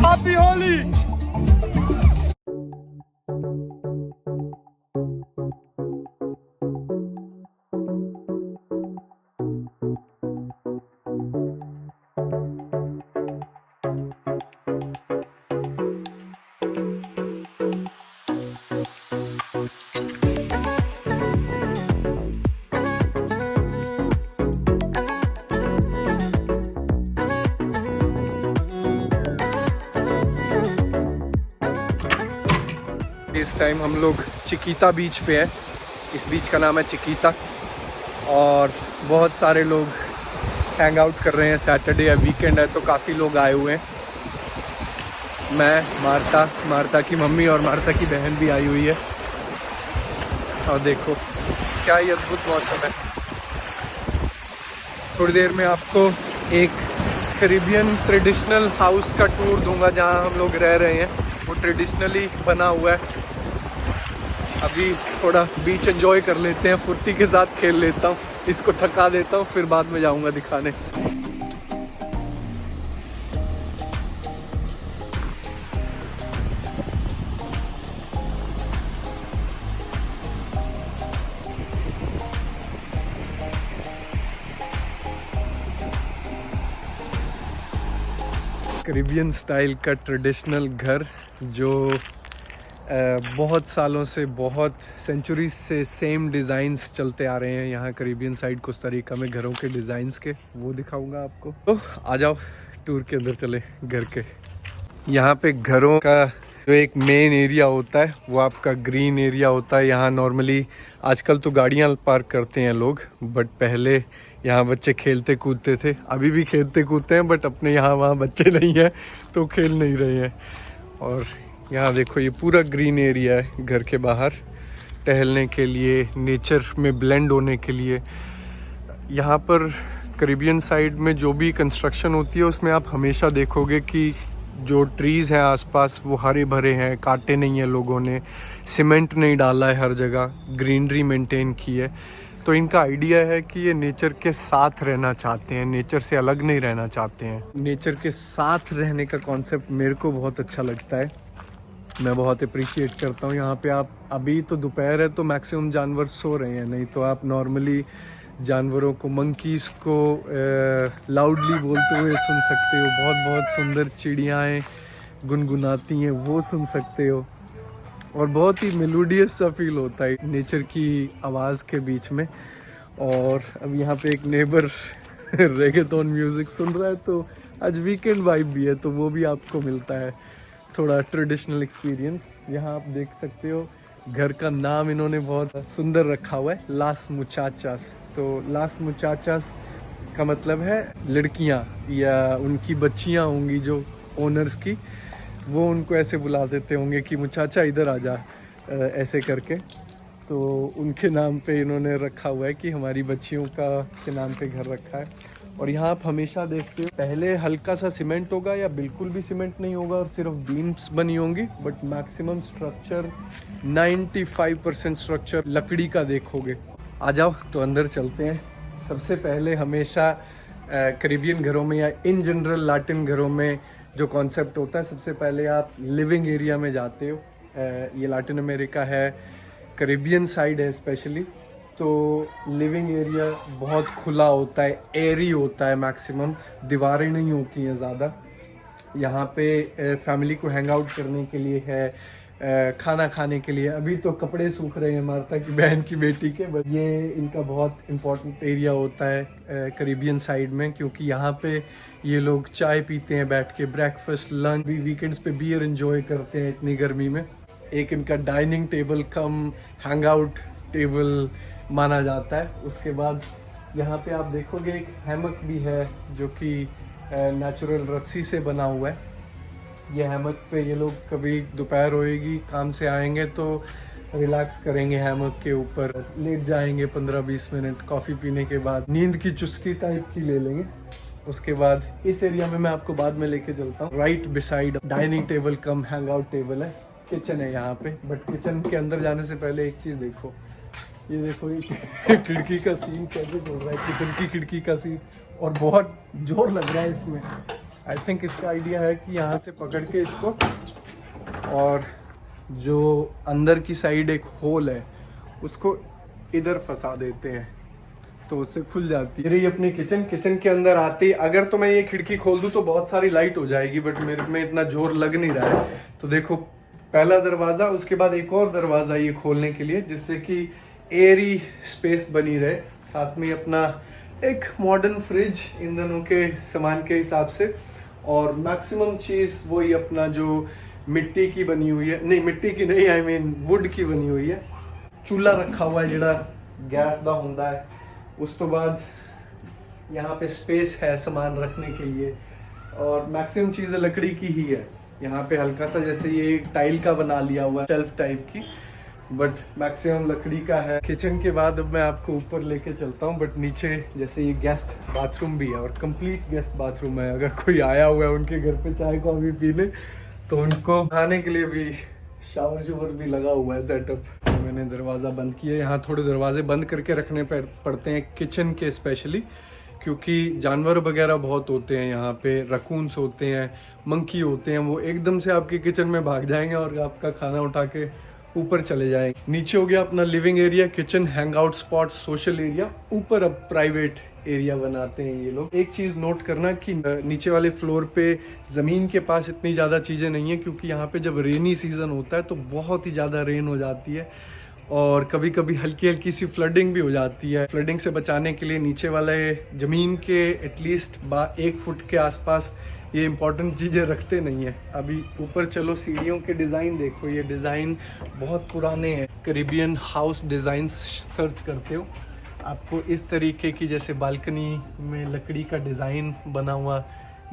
Happy Holi. इस time हम लोग चिकीता बीच पे है। इस बीच का नाम है चिकीता और बहुत सारे लोग हैंग आउट कर रहे हैं। सैटरडे है, वीकेंड है, तो काफ़ी लोग आए हुए हैं। मैं, मार्ता की मम्मी और मार्ता की बहन भी आई हुई है। और देखो क्या ही अद्भुत मौसम है। थोड़ी देर में आपको एक कैरिबियन ट्रेडिशनल हाउस का टूर दूंगा जहां हम लोग रह रहे हैं। वो ट्रेडिशनली बना हुआ है। अभी थोड़ा बीच एंजॉय कर लेते हैं, फुर्ती के साथ खेल लेता हूँ, इसको थका देता हूँ, फिर बाद में जाऊंगा दिखाने। कैरिबियन स्टाइल का ट्रेडिशनल घर जो बहुत सालों से, बहुत सेंचुरीज से सेम डिज़ाइंस चलते आ रहे हैं यहाँ कैरिबियन साइड कोस्टा रिका में। घरों के डिज़ाइंस के वो दिखाऊंगा आपको। तो आ जाओ टूर के अंदर चले घर के। यहाँ पे घरों का जो एक मेन एरिया होता है वो आपका ग्रीन एरिया होता है। यहाँ नॉर्मली आजकल तो गाड़ियाँ पार्क करते हैं लोग, बट पहले यहाँ बच्चे खेलते कूदते थे। अभी भी खेलते कूदते हैं, बट अपने यहाँ वहाँ बच्चे नहीं हैं तो खेल नहीं रहे हैं। और यहाँ देखो ये पूरा ग्रीन एरिया है घर के बाहर, टहलने के लिए, नेचर में ब्लेंड होने के लिए। यहाँ पर कैरिबियन साइड में जो भी कंस्ट्रक्शन होती है उसमें आप हमेशा देखोगे कि जो ट्रीज़ हैं आसपास वो हरे भरे हैं, काटे नहीं हैं लोगों ने, सीमेंट नहीं डाला है, हर जगह ग्रीनरी मेंटेन की है। तो इनका आइडिया है कि ये नेचर के साथ रहना चाहते हैं, नेचर से अलग नहीं रहना चाहते हैं। नेचर के साथ रहने का कॉन्सेप्ट मेरे को बहुत अच्छा लगता है, मैं बहुत अप्रिशिएट करता हूँ। यहाँ पे आप, अभी तो दोपहर है तो मैक्सिमम जानवर सो रहे हैं, नहीं तो आप नॉर्मली जानवरों को, मंकीज़ को लाउडली बोलते हुए सुन सकते हो। बहुत बहुत सुंदर चिड़ियाएँ गुनगुनाती हैं, वो सुन सकते हो। और बहुत ही मेलोडियस सा फील होता है नेचर की आवाज़ के बीच में। और अब यहाँ पे एक नेबर रेगेटोन म्यूज़िक सुन रहा है, तो आज वीकेंड वाइब भी है तो वो भी आपको मिलता है, थोड़ा ट्रेडिशनल एक्सपीरियंस। यहाँ आप देख सकते हो घर का नाम इन्होंने बहुत सुंदर रखा हुआ है, लास मुचाचास। तो लास मुचाचास का मतलब है लड़कियाँ या उनकी बच्चियाँ होंगी जो ओनर्स की, वो उनको ऐसे बुला देते होंगे कि मुचाचा इधर आ जा, ऐसे करके। तो उनके नाम पे इन्होंने रखा हुआ है कि हमारी बच्चियों का के नाम पे घर रखा है। और यहाँ आप हमेशा देखते हो पहले हल्का सा सीमेंट होगा या बिल्कुल भी सीमेंट नहीं होगा और सिर्फ बीम्स बनी होंगी, बट मैक्सिमम स्ट्रक्चर 95% स्ट्रक्चर लकड़ी का देखोगे। आ जाओ तो अंदर चलते हैं। सबसे पहले हमेशा कैरिबियन घरों में या इन जनरल लैटिन घरों में जो कॉन्सेप्ट होता है, सबसे पहले आप लिविंग एरिया में जाते हो। ये लैटिन अमेरिका है, कैरिबियन साइड है स्पेशली, तो लिविंग एरिया बहुत खुला होता है, एयरी होता है, मैक्सिमम दीवारें नहीं होती हैं ज़्यादा। यहाँ पे फैमिली को हैंग आउट करने के लिए है, खाना खाने के लिए। अभी तो कपड़े सूख रहे हैं मार्ता की बहन की बेटी के, बट ये इनका बहुत इम्पोर्टेंट एरिया होता है कैरिबियन साइड में, क्योंकि यहाँ पे ये लोग चाय पीते हैं बैठ के, ब्रेकफास्ट, लंच, भी वीकेंड्स पे बियर एंजॉय करते हैं इतनी गर्मी में। एक इनका डाइनिंग टेबल कम हैंग आउट टेबल माना जाता है। उसके बाद यहाँ पे आप देखोगे एक हैमक भी है जो कि नेचुरल रस्सी से बना हुआ है। ये हैमक पे ये लोग कभी दोपहर होएगी, काम से आएंगे तो रिलैक्स करेंगे, हैमक के ऊपर लेट जाएंगे 15-20 मिनट, कॉफ़ी पीने के बाद नींद की चुस्की टाइप की ले लेंगे। उसके बाद इस एरिया में मैं आपको बाद में लेके चलता हूँ। राइट बिसाइड डाइनिंग टेबल कम हैंग आउट टेबल है, किचन है यहाँ पे। बट किचन के अंदर जाने से पहले एक चीज़ देखो, ये देखो ये खिड़की का सीन कैसे खुल रहा है, किचन की खिड़की का सीन, और बहुत जोर लग रहा है इसमें। आई थिंक इसका आइडिया है कि यहाँ से पकड़ के इसको, और जो अंदर की साइड एक होल है उसको इधर फंसा देते हैं तो उससे खुल जाती है। ये अपनी किचन के अंदर आते ही अगर तो मैं ये खिड़की खोल दूं तो बहुत सारी लाइट हो जाएगी, बट मेरे में इतना जोर लग नहीं रहा है। तो देखो पहला दरवाजा, उसके बाद एक और दरवाजा ये खोलने के लिए, जिससे कि एयरी स्पेस बनी रहे। साथ में अपना एक मॉडर्न फ्रिज इन दोनों के सामान के हिसाब से, और मैक्सिमम चीज़ वही अपना जो मिट्टी की बनी हुई है, नहीं मिट्टी की नहीं, आई मीन वुड की बनी हुई है। चूल्हा रखा हुआ है जिहड़ा गैस दा हुंदा है। उस तो बाद यहाँ पे स्पेस है सामान रखने के लिए, और मैक्सिमम चीज़ें लकड़ी की ही है। यहाँ पे हल्का सा जैसे ये एक टाइल का बना लिया हुआ है शेल्फ टाइप की, बट मैक्सिमम लकड़ी का है। किचन के बाद अब मैं आपको ऊपर लेके चलता हूँ, बट नीचे जैसे ये गेस्ट बाथरूम भी है, और कंप्लीट गेस्ट बाथरूम है। अगर कोई आया हुआ है उनके घर पे चाय कॉफी पीने, तो उनको नहाने के लिए भी शावर भी लगा हुआ है सेटअप। मैंने दरवाज़ा बंद किया। यहाँ थोड़े दरवाजे बंद करके रखने पड़ते हैं किचन के स्पेशली, क्योंकि जानवर वगैरह बहुत होते हैं यहाँ पे। रकून्स होते हैं, मंकी होते हैं, वो एकदम से आपके किचन में भाग जाएंगे और आपका खाना उठा के ऊपर चले जाएंगे। नीचे हो गया अपना living area, kitchen, hang out spot, social area. ऊपर अब प्राइवेट एरिया बनाते हैं ये लोग। एक चीज़ नोट करना कि नीचे वाले फ्लोर पे ज़मीन के पास इतनी ज़्यादा चीज़ें नहीं है, क्योंकि यहाँ पे जब रेनी सीज़न होता है तो बहुत ही ज़्यादा रेन हो जाती है, और कभी कभी हल्की हल्की सी फ्लडिंग भी हो जाती है। फ्लडिंग से बचाने के लिए नीचे वाले ज़मीन के एटलीस्ट 1 फुट के आसपास ये इंपॉर्टेंट चीज़ें रखते नहीं है। अभी ऊपर चलो, सीढ़ियों के डिज़ाइन देखो, ये डिज़ाइन बहुत पुराने हैं। कैरिबियन हाउस डिज़ाइन सर्च करते हो, आपको इस तरीके की जैसे बालकनी में लकड़ी का डिज़ाइन बना हुआ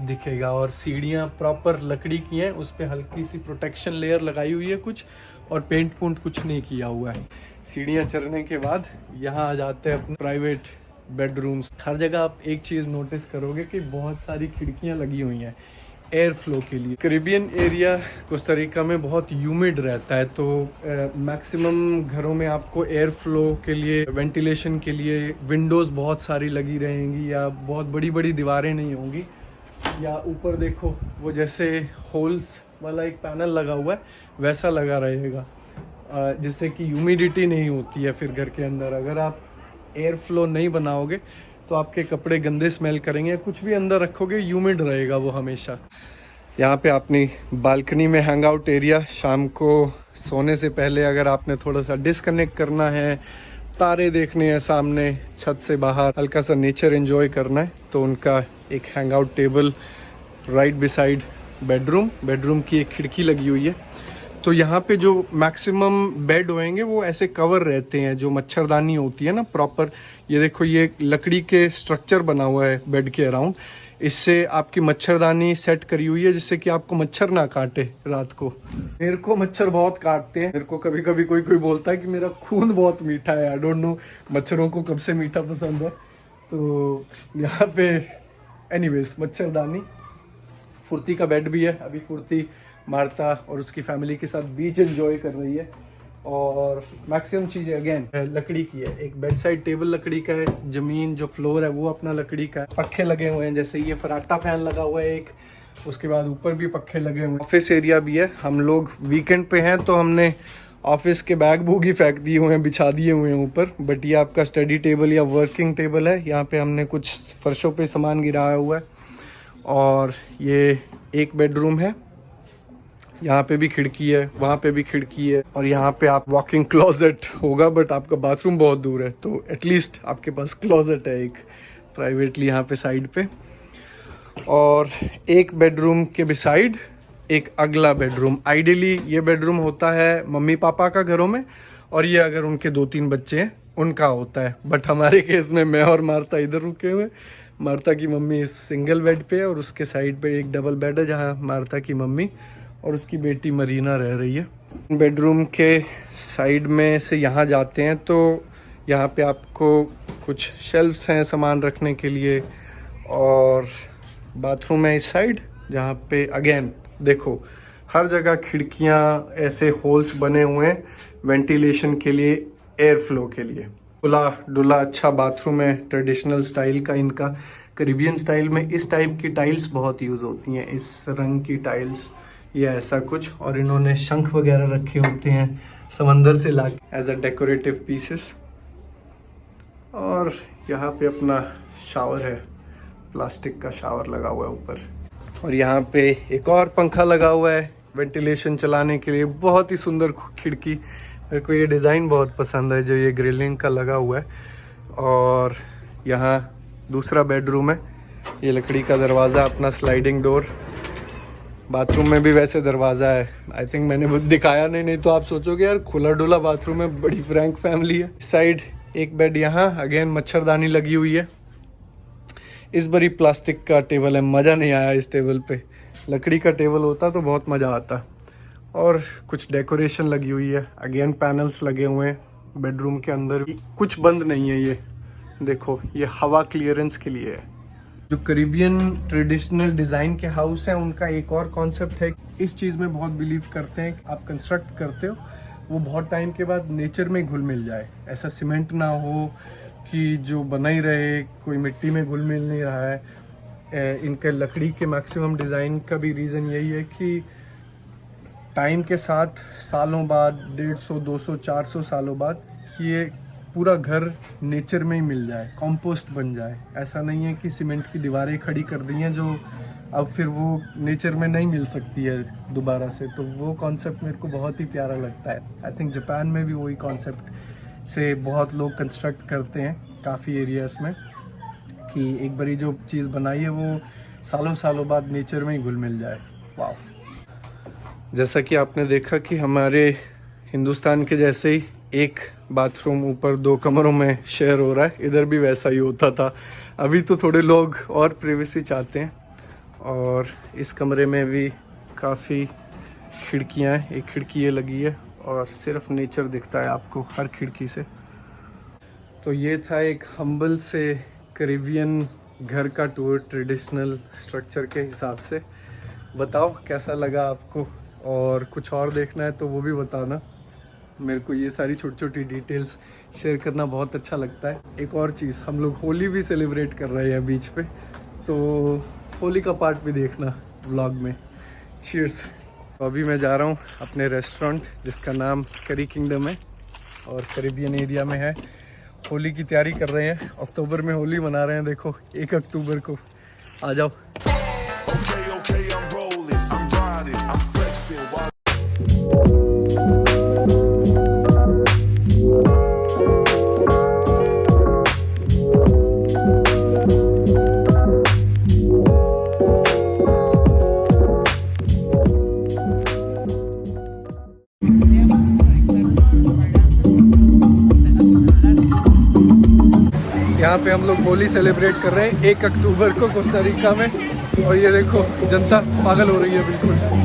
दिखेगा, और सीढ़ियाँ प्रॉपर लकड़ी की हैं, उस पर हल्की सी प्रोटेक्शन लेयर लगाई हुई है कुछ, और पेंट पुंट कुछ नहीं किया हुआ है। सीढ़ियाँ चढ़ने के बाद यहाँ आ जाते हैं अपने प्राइवेट बेडरूम्स। हर जगह आप एक चीज़ नोटिस करोगे कि बहुत सारी खिड़कियाँ लगी हुई हैं एयर फ्लो के लिए। कैरिबियन एरिया कोस्टा रिका में बहुत ह्यूमिड रहता है, तो मैक्सिमम घरों में आपको एयर फ्लो के लिए, वेंटिलेशन के लिए विंडोज़ बहुत सारी लगी रहेंगी, या बहुत बड़ी बड़ी दीवारें नहीं होंगी। या ऊपर देखो वो जैसे होल्स वाला एक पैनल लगा हुआ है वैसा लगा रहेगा, जिससे कि ह्यूमिडिटी नहीं होती है फिर घर के अंदर। अगर आप एयर फ्लो नहीं बनाओगे तो आपके कपड़े गंदे स्मेल करेंगे, कुछ भी अंदर रखोगे ह्यूमिड रहेगा वो हमेशा। यहाँ पे अपनी बालकनी में हैंग आउट एरिया, शाम को सोने से पहले अगर आपने थोड़ा सा डिस्कनेक्ट करना है, तारे देखने हैं सामने, छत से बाहर हल्का सा नेचर एंजॉय करना है, तो उनका एक hang out table right beside bedroom की एक खिड़की लगी हुई है। तो यहाँ पे जो मैक्सिमम बेड होएंगे वो ऐसे कवर रहते हैं, जो मच्छरदानी होती है ना प्रॉपर। ये देखो, ये लकड़ी के स्ट्रक्चर बना हुआ है बेड के अराउंड, इससे आपकी मच्छरदानी सेट करी हुई है, जिससे कि आपको मच्छर ना काटे रात को। मेरे को मच्छर बहुत काटते हैं। मेरे को कभी कभी कोई बोलता है कि मेरा खून बहुत मीठा है। आई डोंट नो मच्छरों को कब से मीठा पसंद है। तो यहाँ पे एनीवेज मच्छरदानी, फुर्ती का बेड भी है। अभी फुर्ती मार्ता और उसकी फैमिली के साथ बीच एंजॉय कर रही है, और मैक्सिमम चीज़ें अगेन लकड़ी की है। एक बेड साइड टेबल लकड़ी का है, ज़मीन जो फ्लोर है वो अपना लकड़ी का है। पक्खे लगे हुए हैं, जैसे ये फराटा फैन लगा हुआ है एक, उसके बाद ऊपर भी पक्खे लगे हुए हैं। ऑफिस एरिया भी है। हम लोग वीकेंड पे हैं तो हमने ऑफिस के बैग बूग ही फेंक दिए हुए हैं, बिछा दिए हुए हैं ऊपर। बट ये आपका स्टडी टेबल या वर्किंग टेबल है। यहाँ पे हमने कुछ फर्शों पे सामान गिराया हुआ है, और ये एक बेडरूम है। यहाँ पे भी खिड़की है, वहाँ पे भी खिड़की है, और यहाँ पे आप वॉकिंग क्लोजेट होगा, बट आपका बाथरूम बहुत दूर है, तो एटलीस्ट आपके पास क्लोजेट है एक प्राइवेटली यहाँ पे साइड पे। और एक बेडरूम के बिसाइड एक अगला बेडरूम। आइडियली ये बेडरूम होता है मम्मी पापा का घरों में, और ये अगर उनके 2-3 बच्चे हैं उनका होता है। बट हमारे केस में मैं और मार्ता इधर रुके हुए। मार्ता की मम्मी इस सिंगल बेड पे है, और उसके साइड पे एक डबल बेड है जहाँ मार्ता की मम्मी और उसकी बेटी मरीना रह रही है। बेडरूम के साइड में से यहाँ जाते हैं तो यहाँ पे आपको कुछ शेल्फ्स हैं सामान रखने के लिए, और बाथरूम है इस साइड, जहाँ पे अगेन देखो हर जगह खिड़कियाँ, ऐसे होल्स बने हुए हैं वेंटिलेशन के लिए, एयर फ्लो के लिए। खुला डुला अच्छा बाथरूम है, ट्रेडिशनल स्टाइल का इनका। करीबियन स्टाइल में इस टाइप की टाइल्स बहुत यूज़ होती हैं, इस रंग की टाइल्स या ऐसा कुछ। और इन्होंने शंख वगैरह रखे होते हैं समंदर से ला एज अ डेकोरेटिव पीसेस। और यहाँ पे अपना शावर है, प्लास्टिक का शावर लगा हुआ है ऊपर। और यहाँ पे एक और पंखा लगा हुआ है वेंटिलेशन चलाने के लिए। बहुत ही सुंदर खिड़की, मेरे को ये डिज़ाइन बहुत पसंद है जो ये ग्रिलिंग का लगा हुआ है। और यहाँ दूसरा बेडरूम है, ये लकड़ी का दरवाज़ा, अपना स्लाइडिंग डोर। बाथरूम में भी वैसे दरवाज़ा है, आई थिंक मैंने दिखाया नहीं तो आप सोचोगे यार खुला डुला बाथरूम है, बड़ी फ्रैंक फैमिली है। साइड एक बेड, यहाँ अगेन मच्छरदानी लगी हुई है। इस बारी प्लास्टिक का टेबल है, मज़ा नहीं आया इस टेबल पे। लकड़ी का टेबल होता तो बहुत मज़ा आता। और कुछ डेकोरेशन लगी हुई है, अगेन पैनल्स लगे हुए हैं बेडरूम के अंदर। कुछ बंद नहीं है, ये देखो ये हवा क्लियरेंस के लिए है। जो करीबियन ट्रेडिशनल डिज़ाइन के हाउस हैं उनका एक और कॉन्सेप्ट है, इस चीज़ में बहुत बिलीव करते हैं कि आप कंस्ट्रक्ट करते हो वो बहुत टाइम के बाद नेचर में घुल मिल जाए। ऐसा सीमेंट ना हो कि जो बना ही रहे, कोई मिट्टी में घुल मिल नहीं रहा है। इनके लकड़ी के मैक्सिमम डिज़ाइन का भी रीज़न यही है कि टाइम के साथ सालों बाद, 150, 200, 400 सालों बाद ये पूरा घर नेचर में ही मिल जाए, कंपोस्ट बन जाए। ऐसा नहीं है कि सीमेंट की दीवारें खड़ी कर दी हैं जो अब फिर वो नेचर में नहीं मिल सकती है दोबारा से। तो वो कॉन्सेप्ट मेरे को बहुत ही प्यारा लगता है। आई थिंक जापान में भी वही कॉन्सेप्ट से बहुत लोग कंस्ट्रक्ट करते हैं काफ़ी एरियाज़ में, कि एक बारी जो चीज़ बनाई है वो सालों सालों बाद नेचर में ही घुल मिल जाए। वाह। जैसा कि आपने देखा कि हमारे हिंदुस्तान के जैसे ही एक बाथरूम ऊपर 2 कमरों में शेयर हो रहा है, इधर भी वैसा ही होता था। अभी तो थोड़े लोग और प्राइवेसी चाहते हैं। और इस कमरे में भी काफ़ी खिड़कियां हैं, एक खिड़की ये लगी है और सिर्फ नेचर दिखता है आपको हर खिड़की से। तो ये था एक हम्बल से करीबियन घर का टूर ट्रेडिशनल स्ट्रक्चर के हिसाब से। बताओ कैसा लगा आपको, और कुछ और देखना है तो वो भी बताना। मेरे को ये सारी छोटी छोटी डिटेल्स शेयर करना बहुत अच्छा लगता है। एक और चीज़, हम लोग होली भी सेलिब्रेट कर रहे हैं बीच पे, तो होली का पार्ट भी देखना व्लॉग में। चीयर्स। तो अभी मैं जा रहा हूँ अपने रेस्टोरेंट जिसका नाम करी किंगडम है और करीबियन एरिया में है। होली की तैयारी कर रहे हैं, अक्टूबर में होली मना रहे हैं। देखो 1 अक्टूबर को आ जाओ। यहाँ पे हम लोग होली सेलिब्रेट कर रहे हैं 1 अक्टूबर को कोस्टा रिका में। और ये देखो जनता पागल हो रही है बिल्कुल।